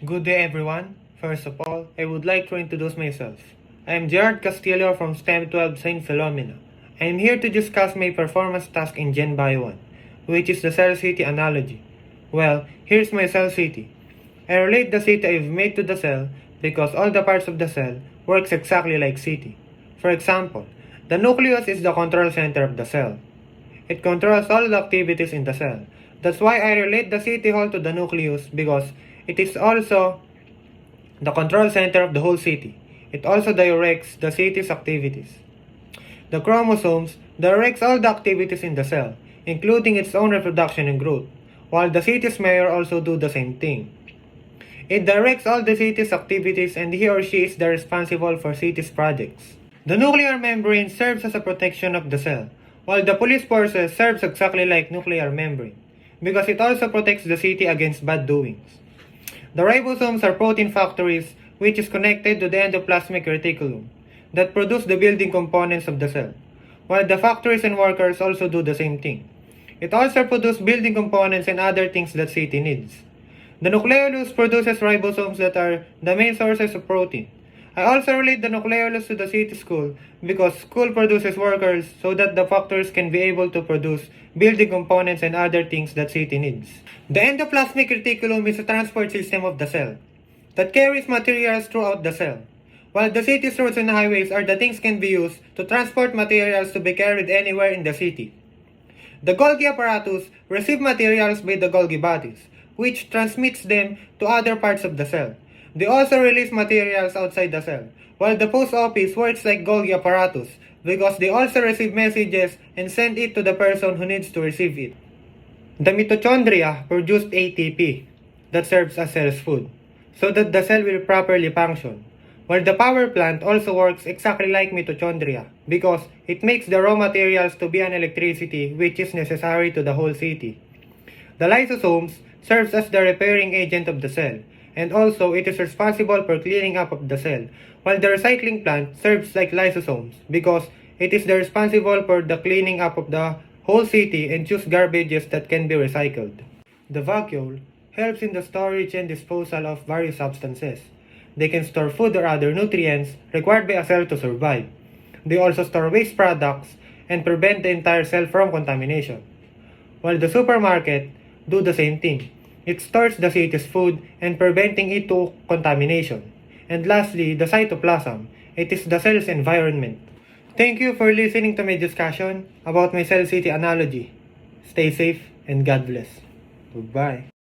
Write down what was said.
Good day everyone. First of all, I would like to introduce myself. I am Gerard Castillo from STEM 12 St. Philomena. I am here to discuss my performance task in Gen Bio 1, which is the cell city analogy. Well, here's my cell city. I relate the city I've made to the cell because all the parts of the cell works exactly like city. For example, the nucleus is the control center of the cell. It controls all the activities in the cell. That's why I relate the city hall to the nucleus because it is also the control center of the whole city. It also directs the city's activities. The chromosomes directs all the activities in the cell, including its own reproduction and growth, while the city's mayor also do the same thing. It directs all the city's activities and he or she is the responsible for city's projects. The nuclear membrane serves as a protection of the cell, while the police forces serves exactly like nuclear membrane, because it also protects the city against bad doings. The ribosomes are protein factories which is connected to the endoplasmic reticulum that produce the building components of the cell, while the factories and workers also do the same thing. It also produces building components and other things that city needs. The nucleolus produces ribosomes that are the main sources of protein. I also relate the nucleolus to the city school because school produces workers so that the factories can be able to produce building components and other things that city needs. The endoplasmic reticulum is a transport system of the cell that carries materials throughout the cell, while the city's roads and highways are the things can be used to transport materials to be carried anywhere in the city. The Golgi Apparatus receives materials by the Golgi bodies, which transmits them to other parts of the cell. They also release materials outside the cell, while the post office works like Golgi Apparatus because they also receive messages and send it to the person who needs to receive it. The mitochondria produce ATP that serves as cell's food, so that the cell will properly function, while the power plant also works exactly like mitochondria because it makes the raw materials to be an electricity which is necessary to the whole city. The lysosomes serves as the repairing agent of the cell, and also it is responsible for cleaning up of the cell, while the recycling plant serves like lysosomes because it is the responsible for the cleaning up of the whole city and choose garbages that can be recycled. The vacuole helps in the storage and disposal of various substances. They can store food or other nutrients required by a cell to survive. They also store waste products and prevent the entire cell from contamination. While the supermarket do the same thing. It stores the city's food and preventing it to contamination. And lastly, the cytoplasm. It is the cell's environment. Thank you for listening to my discussion about my cell city analogy. Stay safe and God bless. Goodbye.